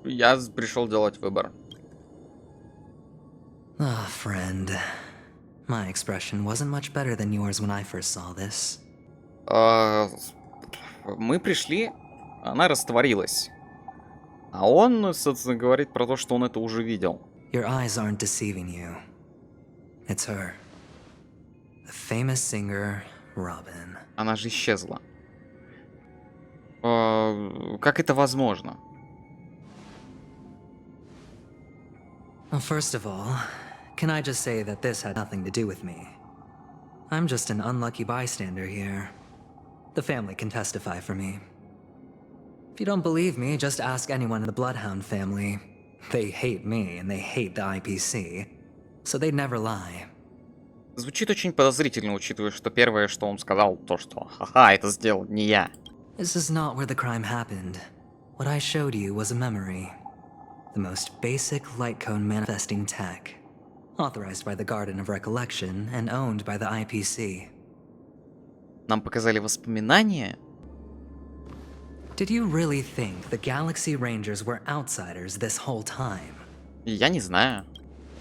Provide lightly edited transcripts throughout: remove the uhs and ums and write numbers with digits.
Я пришел делать выбор. Ah, friend. My expression wasn't much better than yours when I first saw this. Мы пришли, она растворилась. А он, собственно, говорит про то, что он это уже видел. Your eyes aren't deceiving you. It's her. The famous singer, Robin. Она же исчезла. Как это возможно? Well, first of all, can I just say that this had nothing to do with me? I'm just an unlucky bystander here. The family can testify for me. If you don't believe me, just ask anyone in the Bloodhound family. They hate me and they hate the IPC, so they'd never lie. Звучит очень подозрительно, учитывая, что первое, что он сказал, то, что «Ха-ха, это сделал не я». This is not where the crime happened. What I showed you was a memory. The most basic light cone manifesting tech. Authorized by the Garden of Recollection and owned by the IPC. Нам показали воспоминания? Did you really think the Galaxy Rangers were outsiders this whole time? Я не знаю.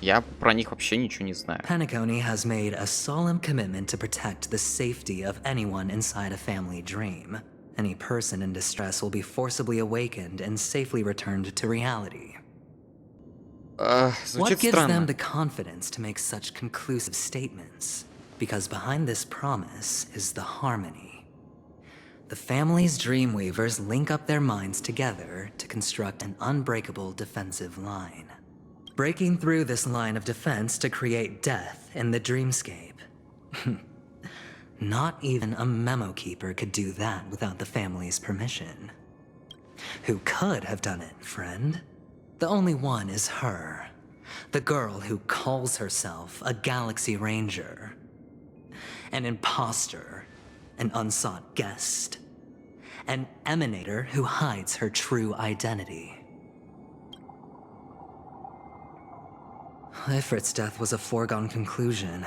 Я про них вообще ничего не знаю. Pенaconii has made a solemn commitment to protect the safety of anyone inside a family dream. Any person in distress will be forcibly awakened and safely returned to reality. What Звучит gives them странно. the confidence to make such conclusive statements? Because behind this promise is the harmony. The family's Dreamweavers link up their minds together to construct an unbreakable defensive line. Breaking through this line of defense to create death in the dreamscape. Not even a memo keeper could do that without the family's permission. Who could have done it, friend? The only one is her. The girl who calls herself a Galaxy Ranger. An imposter. An unsought guest. An emanator who hides her true identity. Ifrit's death was a foregone conclusion.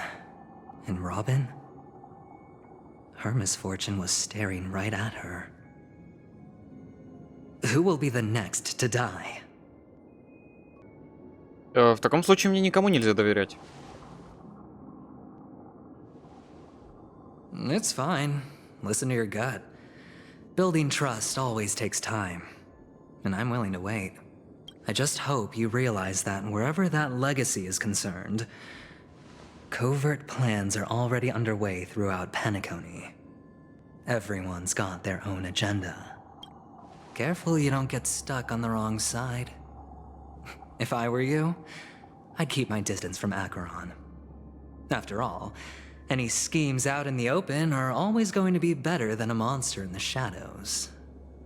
And Robin? Her misfortune was staring right at her. Who will be the next to die? В таком случае мне никому нельзя доверять. It's fine. Listen to your gut. Building trust always takes time. And I'm willing to wait. I just hope you realize that wherever that legacy is concerned, covert plans are already underway throughout Peniconii. Everyone's got their own agenda. Careful you don't get stuck on the wrong side. If I were you, I'd keep my distance from Acheron. After all, any schemes out in the open are always going to be better than a monster in the shadows,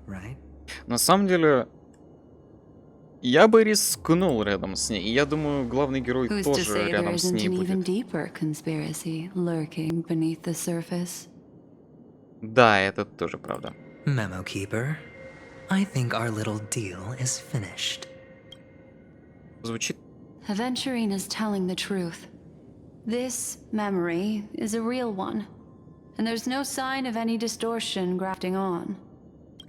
right? На самом деле, я бы рискнул рядом с ней. И я думаю, главный герой Who's to тоже say there рядом с isn't ней an even будет. deeper conspiracy lurking beneath the surface? Да, это тоже правда. Memo Keeper, I think our little deal is finished. Звучит... Aventurine is telling the truth. This memory is a real one, and there's no sign of any distortion grafting on.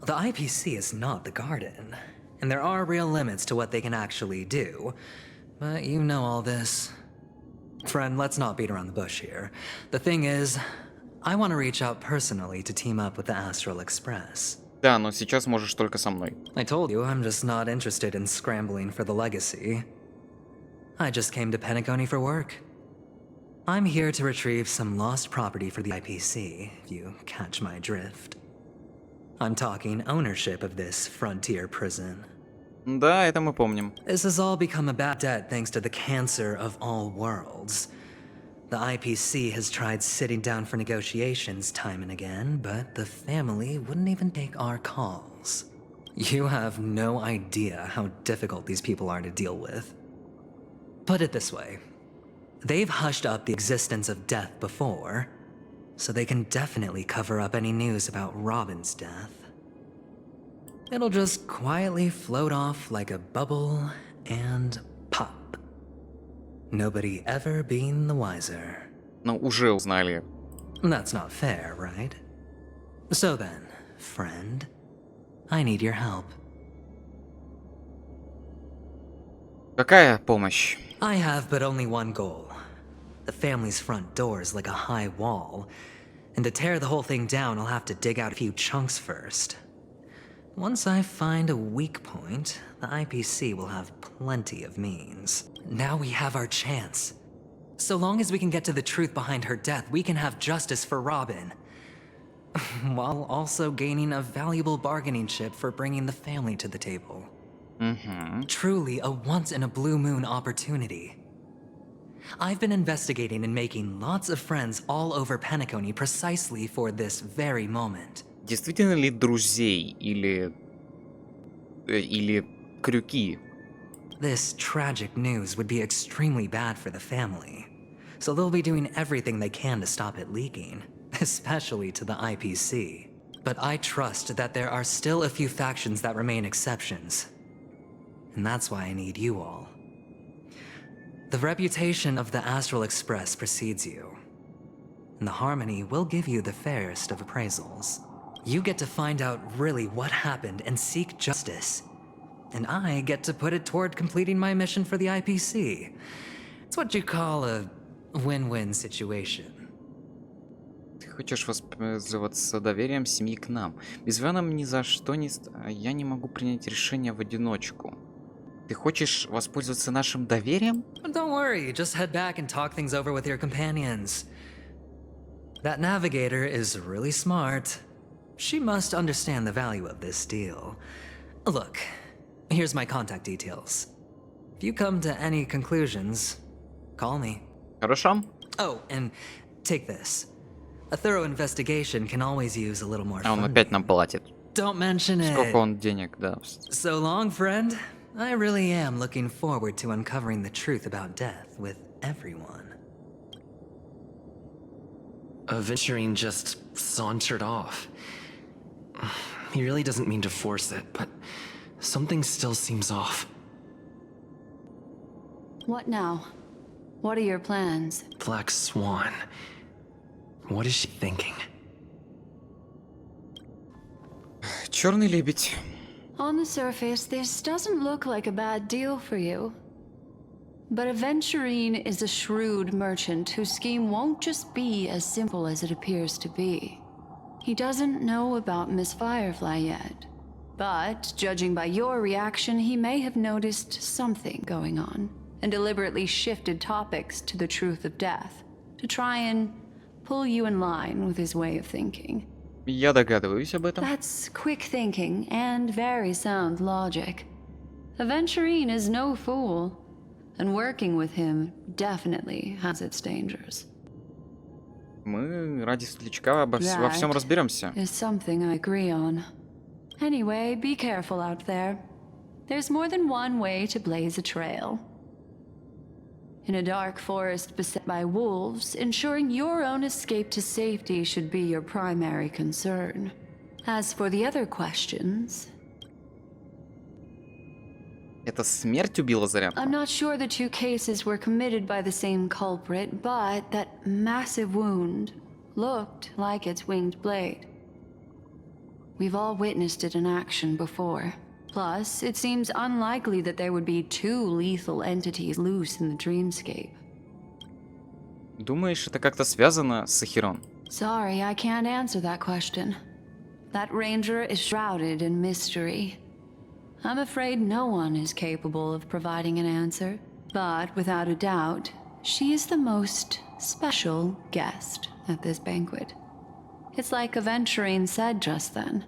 The IPC is not the Garden, and there are real limits to what they can actually do. But you know all this. Friend, let's not beat around the bush here. The thing is, I want to reach out personally to team up with the Astral Express. Да, но сейчас можешь только со мной. I told you I'm just not interested in scrambling for the legacy. I just came to Peniconii for work. I'm here to retrieve some lost property for the IPC, if you catch my drift. I'm talking ownership of this frontier prison. Да, это мы помним. This has all become a bad debt thanks to the cancer of all worlds. The IPC has tried sitting down for negotiations time and again, but the family wouldn't even take our calls. You have no idea how difficult these people are to deal with. Put it this way. They've hushed up the existence of death before, so they can definitely cover up any news about Robin's death. It'll just quietly float off like a bubble and pop. Nobody ever being the wiser. Ну, уже узнали. That's not fair, right? So then, friend, I need your help. Какая помощь? I have but only one goal. The family's front door is like a high wall, and to tear the whole thing down, I'll have to dig out a few chunks first. Once I find a weak point, the IPC will have plenty of means. Now we have our chance. So long as we can get to the truth behind her death, we can have justice for Robin. While also gaining a valuable bargaining chip for bringing the family to the table. Truly a once-in-a-blue-moon opportunity. I've been investigating and making lots of friends all over Peniconie precisely for this very moment. Действительно ли друзей или крюки? This tragic news would be extremely bad for the family, so they'll be doing everything they can to stop it leaking, especially to the IPC. But I trust that there are still a few factions that remain exceptions, and that's why I need you all. The reputation of the Astral Express precedes you, and the Harmony will give you the fairest of appraisals. You get to find out really what happened and seek justice. And I get to put it toward completing my mission for the IPC. It's what you call a win-win situation. Ты хочешь воспользоваться доверием семьи к нам. Без вас нам ни за что не... Я не могу принять решение в одиночку. Ты хочешь воспользоваться нашим доверием? Don't worry, just head back and talk things over with your companions. That navigator is really smart. She must understand the value of this deal. Look, here's my contact details. If you come to any conclusions, call me. Хорошо. Oh, and take this. A thorough investigation can always use a little more А он funding. опять нам платит. Don't mention it. Сколько он денег даст? So long, friend. I really am looking forward to uncovering the truth about death with everyone. Aventurine just sauntered off. He really doesn't mean to force it, but something still seems off. What now? What are your plans? Black Swan. What is she thinking? Черный лебедь. On the surface, this doesn't look like a bad deal for you. But Aventurine is a shrewd merchant whose scheme won't just be as simple as it appears to be. He doesn't know about Miss Firefly yet. But, judging by your reaction, he may have noticed something going on, and deliberately shifted topics to the truth of death, to try and pull you in line with his way of thinking. Я догадываюсь об этом. That's quick thinking and very sound logic. Aventurine is no fool, and working with him definitely has its dangers. Мы ради светлячка во всем разберемся. Is something I agree on. Anyway, be careful out there. There's more than one way to blaze a trail. In a dark forest beset by wolves, ensuring your own escape to safety should be your primary concern. As for the other questions... Это смерть убила зря? I'm not sure the two cases were committed by the same culprit, but that massive wound looked like its winged blade. We've all witnessed it in action before. Plus, it seems unlikely that there would be two lethal entities loose in the dreamscape. Думаешь, это как-то связано с Ахерон? Sorry, I can't answer that question. That ranger is shrouded in mystery. I'm afraid no one is capable of providing an answer. But without a doubt, she is the most special guest at this banquet. It's like Aventurine said just then.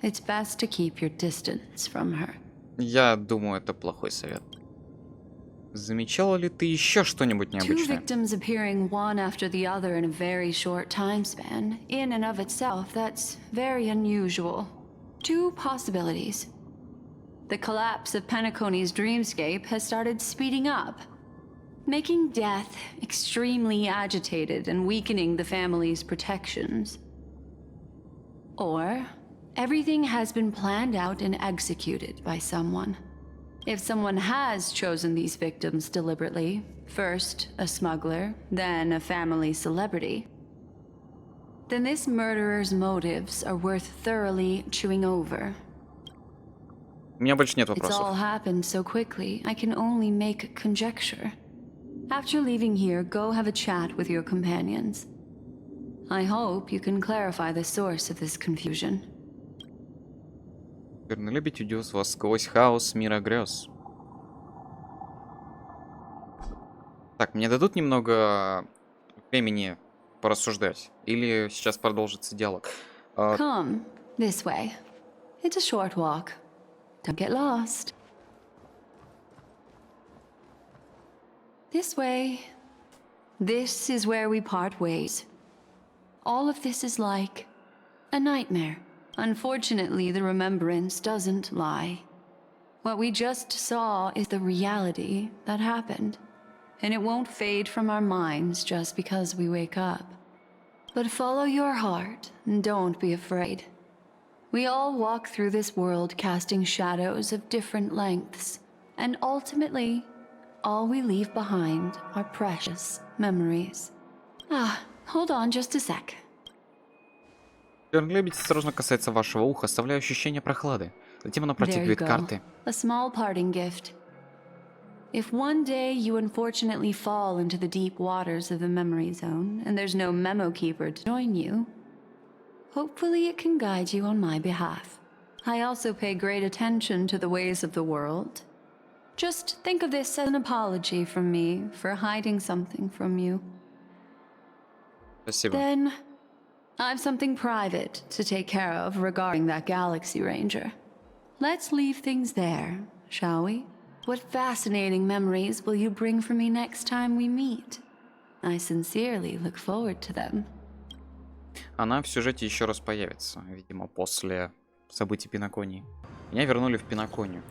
It's best to keep your distance from her. Я думаю, это плохой совет. Замечала ли ты еще что-нибудь Two необычное? victims appearing one after the other in a very short time span, in and of itself, that's very unusual. Two possibilities. The collapse of Penaconie's dreamscape has started speeding up, making death extremely agitated and weakening the family's protections. Or everything has been planned out and executed by someone. If someone has chosen these victims deliberately, first a smuggler, then a family celebrity, then this murderer's motives are worth thoroughly chewing over. У меня больше нет It's all вопросов. happened so quickly, I can only make conjecture. After leaving here, go have a chat with your companions. I hope you can clarify the source of this confusion. Верный лебедь удес вас сквозь хаос мира грез. Так, мне дадут немного времени порассуждать? Или сейчас продолжится диалог? Come, this way. It's a short walk. Don't get lost. This way. This is where we part ways. All of this is like a nightmare. Unfortunately, the remembrance doesn't lie. What we just saw is the reality that happened. And it won't fade from our minds just because we wake up. But follow your heart and don't be afraid. We all walk through this world casting shadows of different lengths. And ultimately, all we leave behind are precious memories. Hold on just a sec. Верный лебедь осторожно касается вашего уха, оставляя ощущение прохлады. Затем она There you протягивает go. карты. A small parting gift. If one day you unfortunately fall into the deep waters of the memory zone, and there's no memo keeper to join you, hopefully it can guide you on my behalf. I also pay great attention to the ways of the world. Just think of this as an apology from me for hiding something from you. Спасибо. Then, I've something private to take care of regarding that Galaxy Ranger. Let's leave things there, shall we? What fascinating memories will you bring for me next time we meet? I sincerely look forward to them. Она в сюжете еще раз появится, видимо, после событий Пенаконии. Меня вернули в Пенаконию.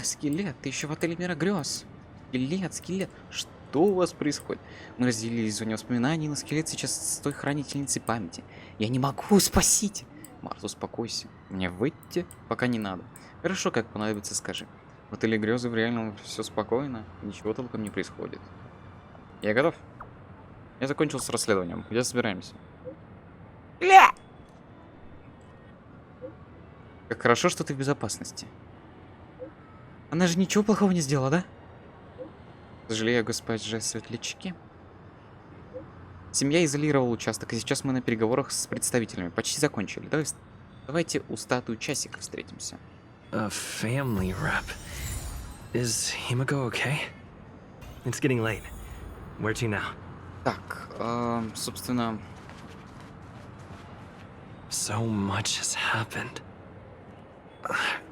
Скелет, ты еще в отеле мира грез. Скелет. Что у вас происходит? Мы разделились в зоне воспоминаний, но скелет сейчас с той хранительницей памяти. Я не могу, спасите! Марта, успокойся. Мне выйти пока не надо. Хорошо, как понадобится, скажи. В отеле грезы в реальном все спокойно, ничего толком не происходит. Я готов. Я закончил с расследованием. Где собираемся? Как хорошо, что ты в безопасности. Она же ничего плохого не сделала, да? Сожалею, госпожа Светлячки. Семья изолировала участок, и сейчас мы на переговорах с представителями. Почти закончили. Давайте у статуи часика встретимся. A family rep. Is Himiko okay? It's getting late. Where to now? Так, собственно... So much has happened.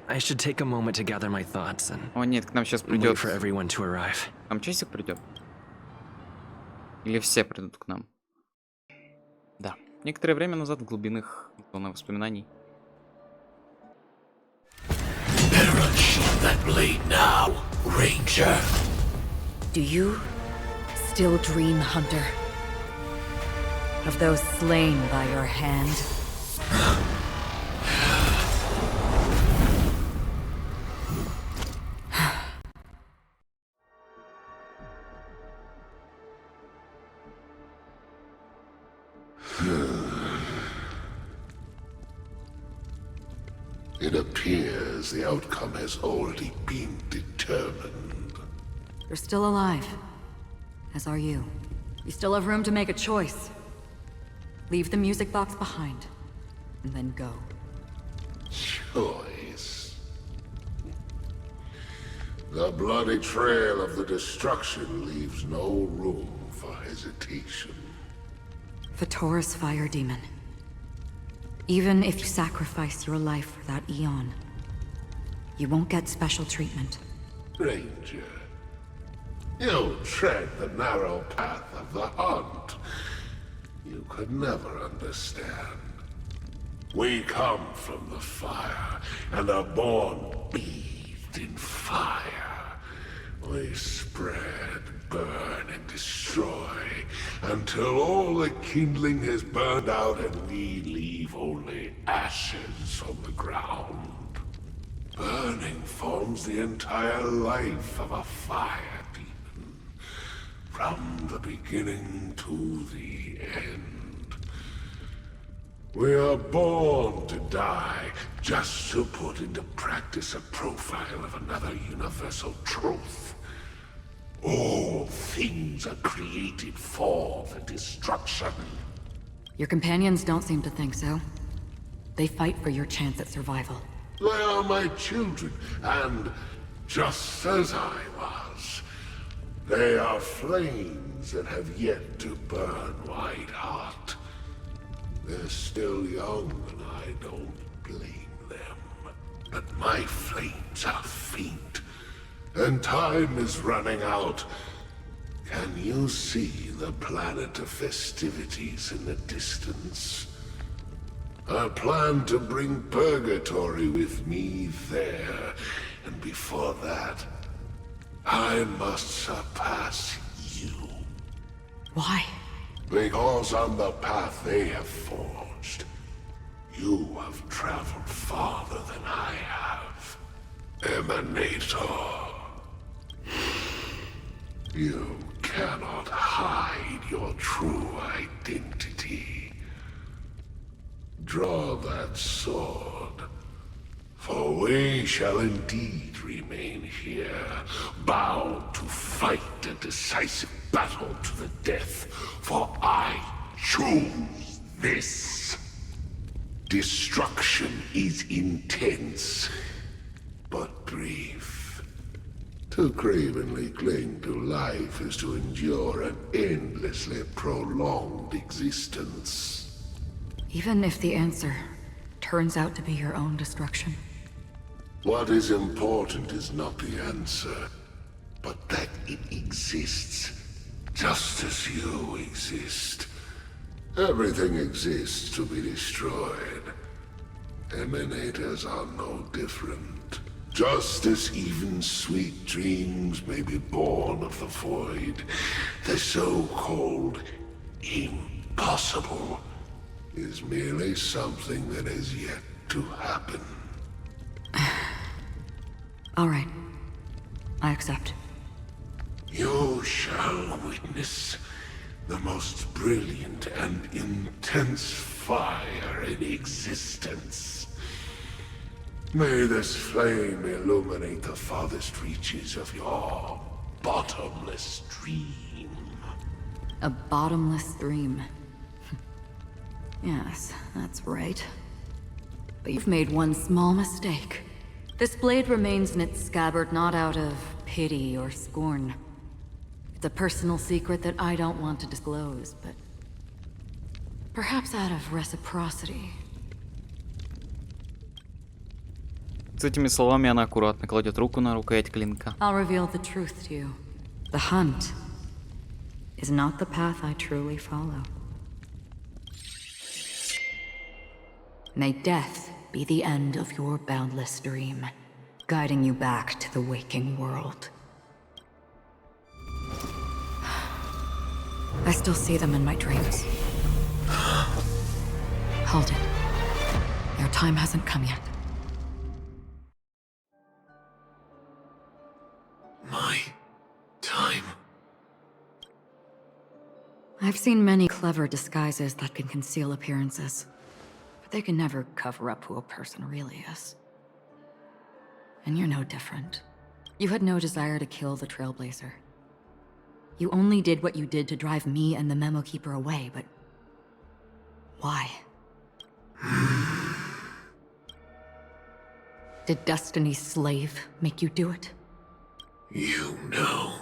I should take a moment to gather my thoughts and О нет, к нам сейчас wait придет... for everyone to arrive. Нам часик придет? Или все придут к нам? Да. Некоторое время назад в глубинах зоны воспоминаний. That blade now, Ranger. Do you still dream, Hunter? Of those slain by your hand? It appears the outcome has already been determined. You're still alive. As are you. You still have room to make a choice. Leave the music box behind, and then go. Choice. The bloody trail of the destruction leaves no room for hesitation. Vatora's fire demon. Even if you sacrifice your life for that Eon, you won't get special treatment. Ranger, you tread the narrow path of the hunt. You could never understand. We come from the fire, and are born bathed in fire. We spread, burn, and destroy, until all the kindling has burned out and we leave only ashes on the ground. Burning forms the entire life of a fire demon, from the beginning to the end. We are born to die, just to put into practice a profile of another universal truth. All things are created for the destruction. Your companions don't seem to think so. They fight for your chance at survival. They are my children, and just as I was, they are flames that have yet to burn white hot. They're still young, and I don't blame them. But my flames are faint, and time is running out. Can you see the planet of festivities in the distance? I plan to bring Purgatory with me there, and before that, I must surpass you. Why? Because on the path they have forged, you have traveled farther than I have. Emanator. You cannot hide your true identity. Draw that sword, for we shall indeed remain here, bound to fight a decisive battle to the death, for I choose this. Destruction is intense, but brief. To cravenly cling to life is to endure an endlessly prolonged existence. Even if the answer turns out to be your own destruction. What is important is not the answer, but that it exists, just as you exist. Everything exists to be destroyed. Emanators are no different. Just as even sweet dreams may be born of the void, the so-called impossible is merely something that is yet to happen. All right. I accept. You shall witness the most brilliant and intense fire in existence. May this flame illuminate the farthest reaches of your bottomless dream. A bottomless dream. Yes, that's right. But you've made one small mistake. This blade remains in its scabbard not out of pity or scorn. It's a personal secret that I don't want to disclose, but perhaps out of reciprocity. С этими словами она аккуратно кладет руку на рукоять клинка. I'll reveal the truth to you. The hunt is not the path I truly follow. May death be the end of your boundless dream, guiding you back to the waking world. I still see them in my dreams. Hold it. Your time hasn't come yet. My time. I've seen many clever disguises that can conceal appearances, but they can never cover up who a person really is. And you're no different. You had no desire to kill the Trailblazer. You only did what you did to drive me and the Memo Keeper away, but why? Did Destiny's slave make you do it? You know,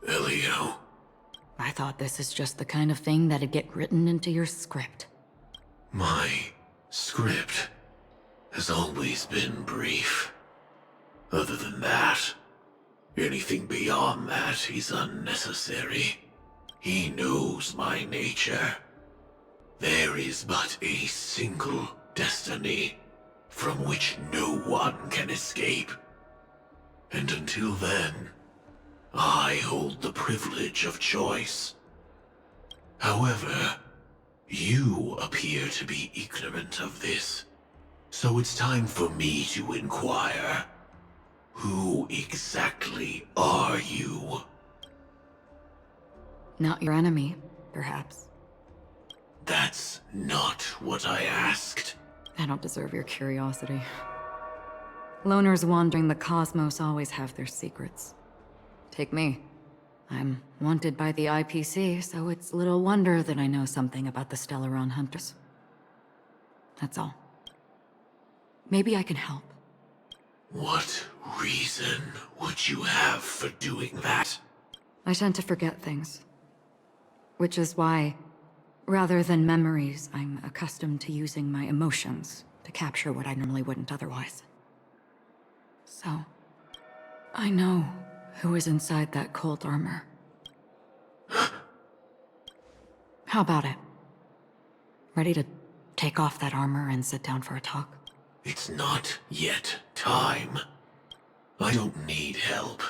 Elio. I thought this is just the kind of thing that'd get written into your script. My script has always been brief. Other than that, anything beyond that is unnecessary. He knows my nature. There is but a single destiny from which no one can escape. And until then, I hold the privilege of choice. However, you appear to be ignorant of this, so it's time for me to inquire. Who exactly are you? Not your enemy, perhaps. That's not what I asked. I don't deserve your curiosity. Loners wandering the cosmos always have their secrets. Take me. I'm wanted by the IPC, so it's little wonder that I know something about the Stellaron hunters. That's all. Maybe I can help. What reason would you have for doing that? I tend to forget things. Which is why, rather than memories, I'm accustomed to using my emotions to capture what I normally wouldn't otherwise. So, I know who is inside that cold armor. How about it? Ready to take off that armor and sit down for a talk? It's not yet time. I don't need help.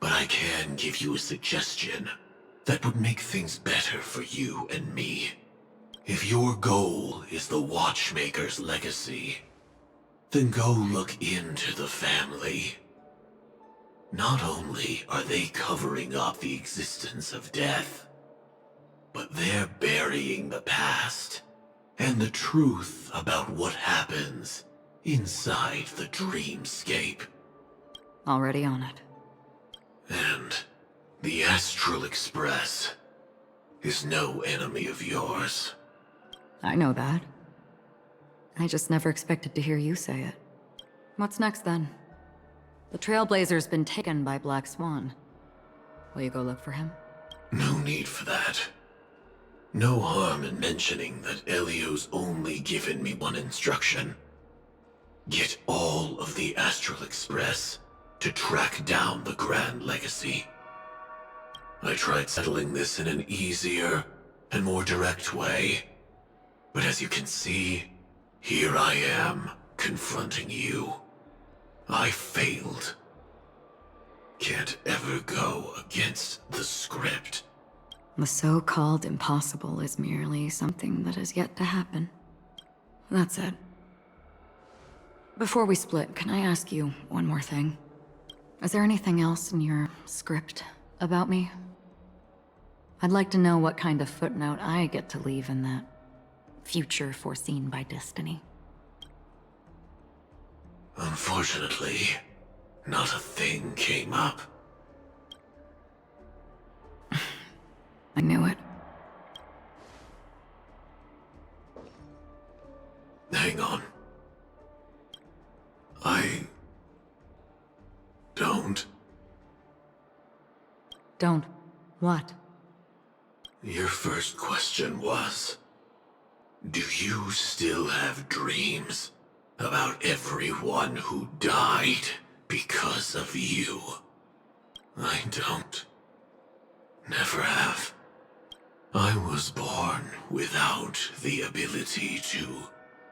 But I can give you a suggestion that would make things better for you and me. If your goal is the Watchmaker's legacy, then go look into the family. Not only are they covering up the existence of death, but they're burying the past and the truth about what happens inside the dreamscape. Already on it. And the Astral Express is no enemy of yours. I know that. I just never expected to hear you say it. What's next then? The Trailblazer's been taken by Black Swan. Will you go look for him? No need for that. No harm in mentioning that Elio's only given me one instruction. Get all of the Astral Express to track down the Grand Legacy. I tried settling this in an easier and more direct way, but as you can see, here I am, confronting you. I failed. Can't ever go against the script. The so-called impossible is merely something that has yet to happen. That's it. Before we split, can I ask you one more thing? Is there anything else in your script about me? I'd like to know what kind of footnote I get to leave in that future foreseen by destiny. Unfortunately, not a thing came up. I knew it. Hang on. I don't. Don't. What? Your first question was, do you still have dreams about everyone who died because of you? I don't. Never have. I was born without the ability to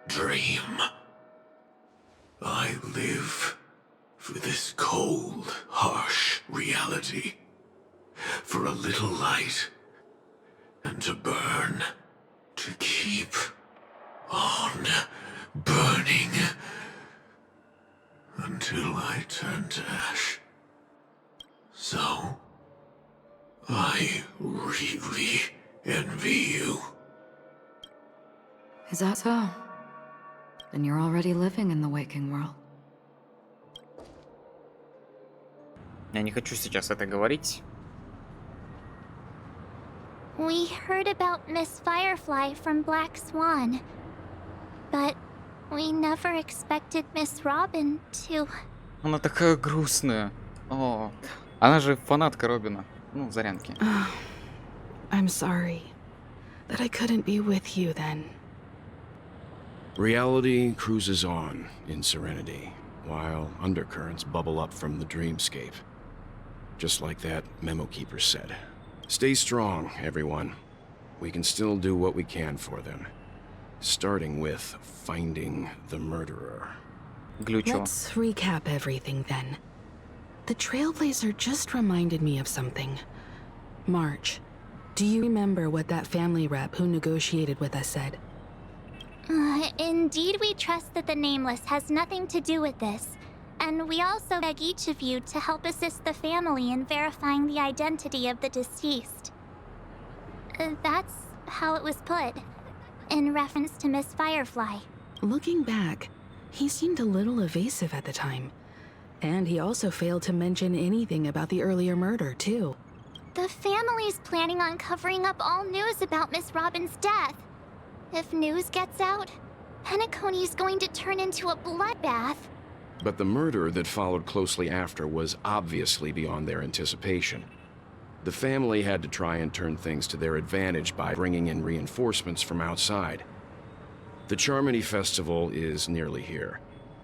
dream. I live for this cold, harsh reality. For a little light, and to burn, to keep on burning, until I turn to ash. So, I really envy you. Is that so? Then you're already living in the waking world. Я не хочу сейчас это говорить. We heard about Miss Firefly from Black Swan, but we never expected Miss Robin to... Она такая грустная. О, она же фанатка Робина. Ну, Зарянки. I'm sorry that I couldn't be with you then. Reality cruises on in serenity, while undercurrents bubble up from the dreamscape. Just like that memo keeper said. Stay strong, everyone. We can still do what we can for them. Starting with finding the murderer. Глючило. Let's recap everything then. The Trailblazer just reminded me of something. March, do you remember what that family rep who negotiated with us said? Indeed, we trust that the Nameless has nothing to do with this. And we also beg each of you to help assist the family in verifying the identity of the deceased. That's how it was put, in reference to Miss Firefly. Looking back, He seemed a little evasive at the time. And he also failed to mention anything about the earlier murder, too. The family's planning on covering up all news about Miss Robin's death. If news gets out, Penacony's going to turn into a bloodbath. But the murder that followed closely after was obviously beyond their anticipation. The family had to try and turn things to their advantage by bringing in reinforcements from outside. The Charmony Festival is nearly here.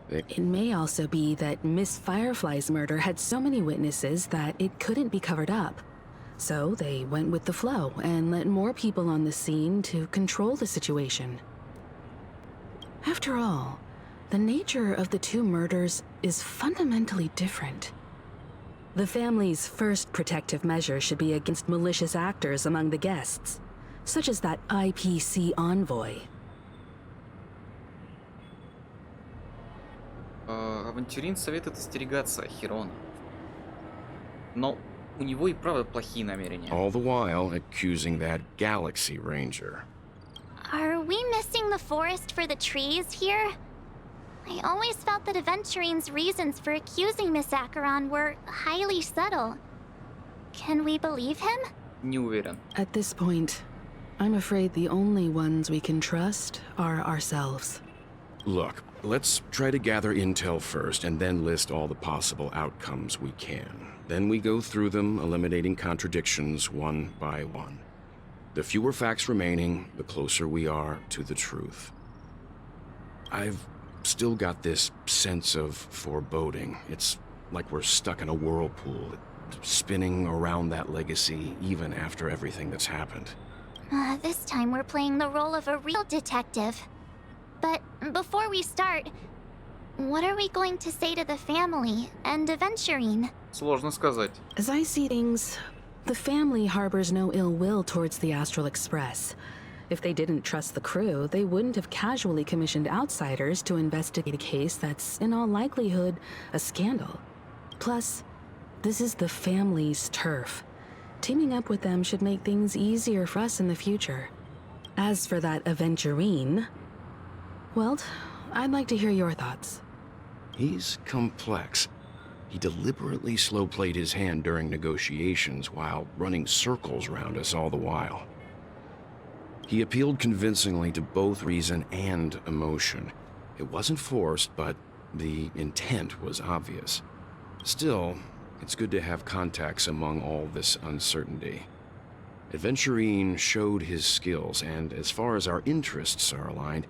It may also be that Miss Firefly's murder had so many witnesses that it couldn't be covered up. So they went with the flow and let more people on the scene to control the situation. After all, the nature of the two murders is fundamentally different. The family's first protective measure should be against malicious actors among the guests, such as that IPC envoy. Авантюрин советует остерегаться Хирона. Но у него и правда плохие намерения. All the while accusing that Galaxy Ranger. Are we missing the forest for the trees here? I always felt that Aventurine's reasons for accusing Miss Acheron were highly subtle. Can we believe him? Не уверен. At this point, I'm afraid the only ones we can trust are ourselves. Look, let's try to gather intel first and then list all the possible outcomes we can. Then we go through them, eliminating contradictions one by one. The fewer facts remaining, the closer we are to the truth. I've still got this sense of foreboding. It's like we're stuck in a whirlpool, spinning around that legacy even after everything that's happened. This time we're playing the role of a real detective. But before we start, what are we going to say to the family and Aventurine? Сложно сказать. As I see things, the family harbors no ill will towards the Astral Express. If they didn't trust the crew, they wouldn't have casually commissioned outsiders to investigate a case that's, in all likelihood, a scandal. Plus, this is the family's turf. Teaming up with them should make things easier for us in the future. As for that Aventurine, well, I'd like to hear your thoughts. He's complex. He deliberately slow-played his hand during negotiations while running circles around us all the while. He appealed convincingly to both reason and emotion. It wasn't forced, but the intent was obvious. Still, it's good to have contacts among all this uncertainty. Aventurine showed his skills, and as far as our interests are aligned,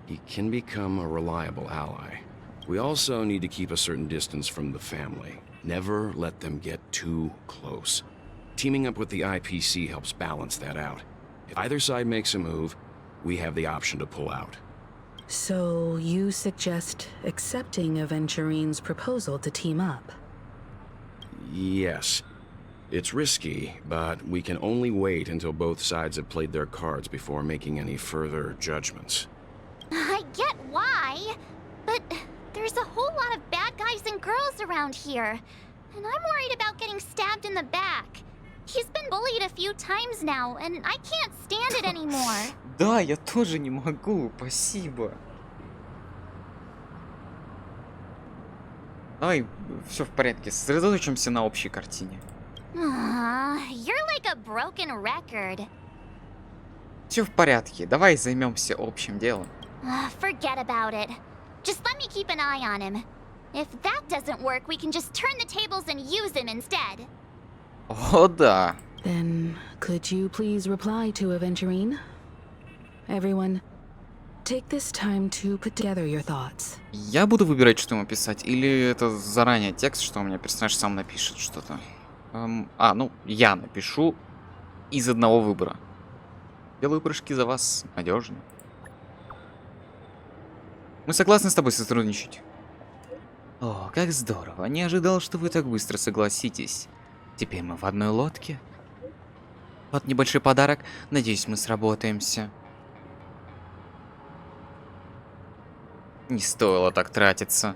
he can become a reliable ally. We also need to keep a certain distance from the family. Never let them get too close. Teaming up with the IPC helps balance that out. If either side makes a move, we have the option to pull out. So you suggest accepting Aventurine's proposal to team up? Yes. It's risky, but we can only wait until both sides have played their cards before making any further judgments. I get why, but there's a whole lot of bad guys and girls around here, and I'm worried about getting stabbed in the back. He's been bullied a few times now, and I can't stand it anymore. Да, я тоже не могу, спасибо. Давай, все в порядке, сосредоточимся на общей картине. You're like a broken record. Все в порядке, давай займемся общим делом. Forget about it. Just let me keep an eye on him. If that doesn't work, we can just turn the tables and use him instead. О, да. Then, could you please reply to Aventurine? Everyone, take this time to put together your thoughts. Я буду выбирать, что ему писать, или это заранее текст, что у меня персонаж сам напишет что-то? Ну, я напишу из одного выбора. Делаю прыжки за вас надежно. Мы согласны с тобой сотрудничать. О, как здорово. Не ожидал, что вы так быстро согласитесь. Теперь мы в одной лодке. Вот небольшой подарок. Надеюсь, мы сработаемся. Не стоило так тратиться.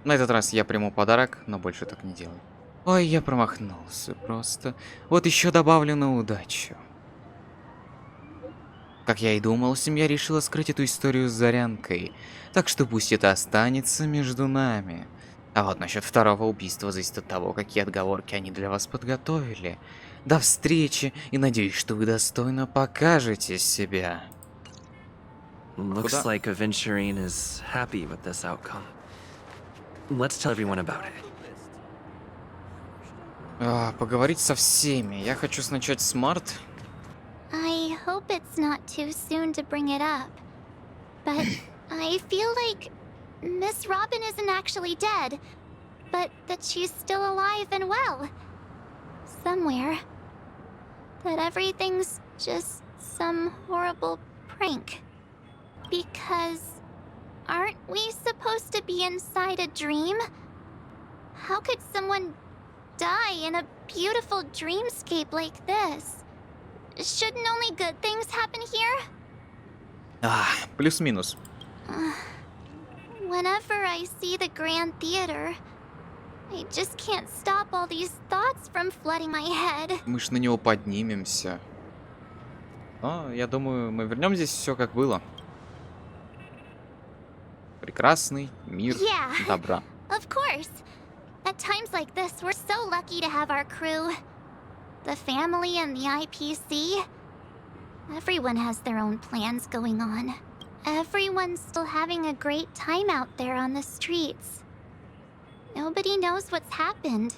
На этот раз я приму подарок, но больше так не делаю. Ой, я промахнулся просто. Вот еще добавлю на удачу. Как я и думал, семья решила скрыть эту историю с Зарянкой. Так что пусть это останется между нами. А вот насчет второго убийства зависит от того, какие отговорки они для вас подготовили. До встречи, и надеюсь, что вы достойно покажете себя. Looks Куда? like Aventurine is happy with this outcome. Let's tell everyone about it. Поговорить со всеми. Я хочу начать с Март. I hope it's not too soon to bring it up. But I feel like Miss Robin isn't actually dead, but that she's still alive and well. Somewhere. That everything's just some horrible prank. Because aren't we supposed to be inside a dream? How could someone die in a beautiful dreamscape like this? Shouldn't only good things happen here? Плюс-минус. Whenever I see the Grand Theater, I just can't stop all these thoughts from flooding my head. Мы ж на него поднимемся. Но я думаю, мы вернем здесь все как было. Прекрасный мир Yeah. добра. Of course. At times like this, we're so lucky to have our crew. The family and the IPC. Everyone has their own plans going on. Everyone's still having a great time out there on the streets. Nobody knows what's happened.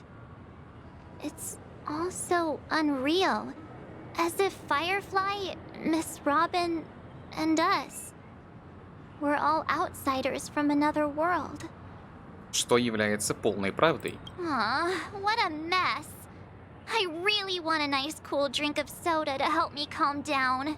It's all so unreal. As if Firefly, Miss Robin, and us were all outsiders from another world. Что является полной правдой. Aw, what a mess. I really want a nice cool drink of soda to help me calm down.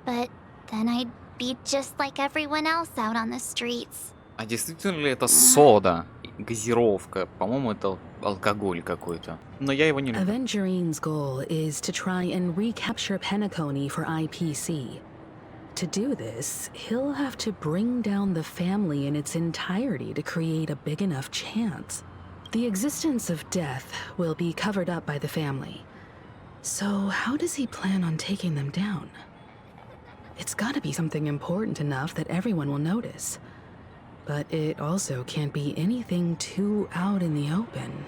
But then I'd be just like everyone else out on the streets. А действительно ли это сода? Газировка? По-моему, это алкоголь какой-то. Но я его не люблю. Aventurine's goal is to try and recapture Pенaconii for IPC. To do this, he'll have to bring down the family in its entirety to create a big enough chance. The existence of death will be covered up by the family. So how does he plan on taking them down? It's gotta be something important enough that everyone will notice. But it also can't be anything too out in the open.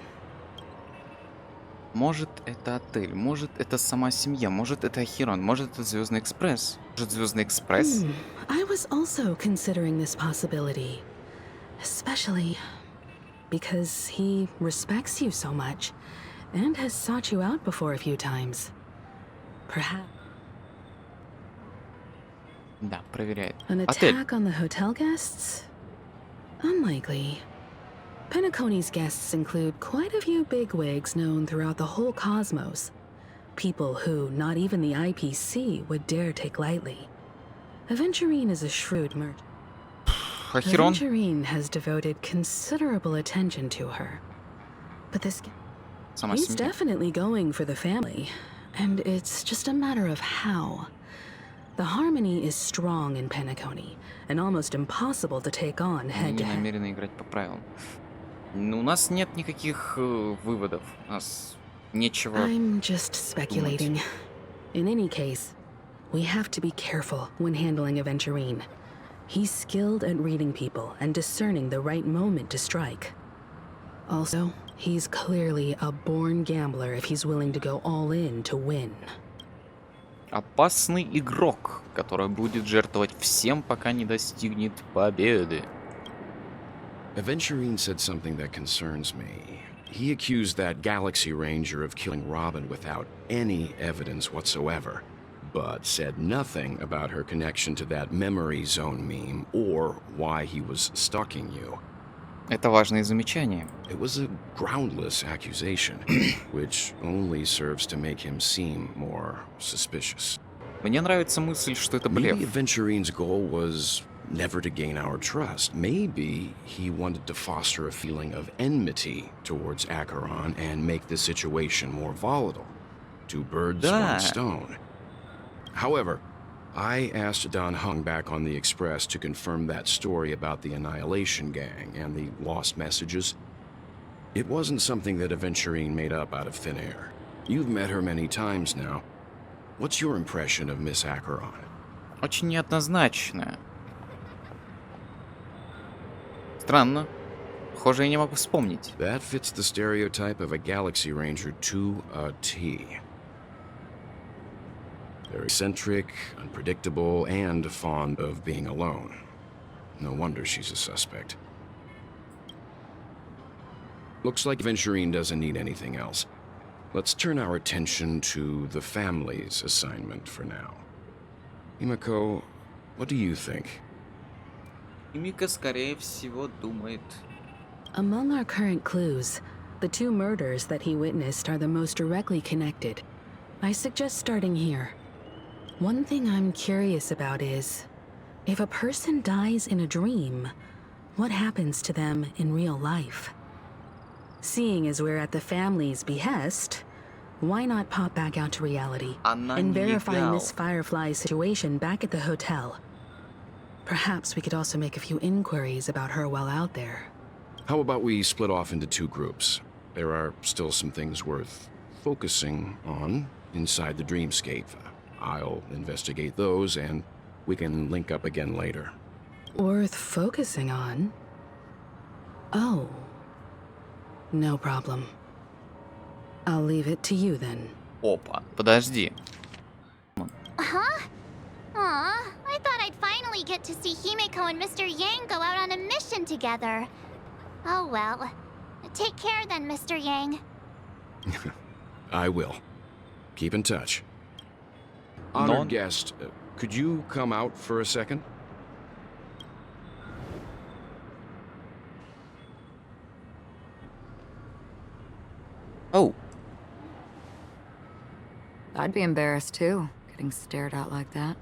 Может, это отель, может, это сама семья, может, это Ахирон, может, это Звездный экспресс. Может, Звездный экспресс? I was also considering this possibility. Especially because he respects you so much and has sought you out before a few times. Perhaps Да, проверяет. an Отель. attack on the hotel guests? Unlikely. Pennaconi's guests include quite a few bigwigs known throughout the whole cosmos. People who not even the IPC would dare take lightly. Aventurine is a shrewd merchant. Ахирон? Aventurine has devoted considerable attention to her. But this Сама he's семья. definitely going for the family, and it's just a matter of how. The harmony is strong in Pennaconi, and almost impossible to take on Мы head не to head. намерены играть по правилам. Ну, у нас нет никаких выводов. У нас нечего... I'm just speculating. In any case, we have to be careful when handling Aventurine. He's skilled at reading people and discerning the right moment to strike. Also, he's clearly a born gambler if he's willing to go all in to win. Опасный игрок, который будет жертвовать всем, пока не достигнет победы. Aventurine said something that concerns me. He accused that Galaxy Ranger of killing Robin without any evidence whatsoever, but said nothing about her connection to that memory zone meme or why he was stalking you. Это важное замечание. It was a groundless accusation, which only serves to make him seem more suspicious. Мне нравится мысль, что это блеф. Maybe Aventurine's goal was never to gain our trust. Maybe he wanted to foster a feeling of enmity towards Acheron and make the situation more volatile. Two birds, Да. one stone. However, I asked Don Hung back on the Express to confirm that story about the Annihilation Gang and the lost messages. It wasn't something that Aventurine made up out of thin air. You've met her many times now. what's your impression of Miss Acheron? Очень неоднозначная. Странно. Похоже, я не могу вспомнить. That fits the stereotype of a Galaxy Ranger to a T. They're eccentric, unpredictable, and fond of being alone. No wonder she's a suspect. Looks like Venturine doesn't need anything else. Let's turn our attention to the family's assignment for now. Himiko, what do you think? Мика, скорее всего, думает. Among our current clues, the two murders that he witnessed are the most directly connected. I suggest starting here. One thing I'm curious about is, if a person dies in a dream, what happens to them in real life? Seeing as we're at the family's behest, why not pop back out to reality Она and не verify легал. Miss Firefly's situation back at the hotel? Perhaps we could also make a few inquiries about her while out there. How about we split off into two groups? There are still some things worth focusing on inside the dreamscape. I'll investigate those, and we can link up again later. Worth focusing on? Oh. No problem. I'll leave it to you then. Опа, подожди. Huh? Aw, I thought I'd finally get to see Himiko and Mr. Yang go out on a mission together. Oh well. Take care then, Mr. Yang. I will. Keep in touch. Honored Non- guest, could you come out for a second? Oh, I'd be embarrassed too, getting stared at like that.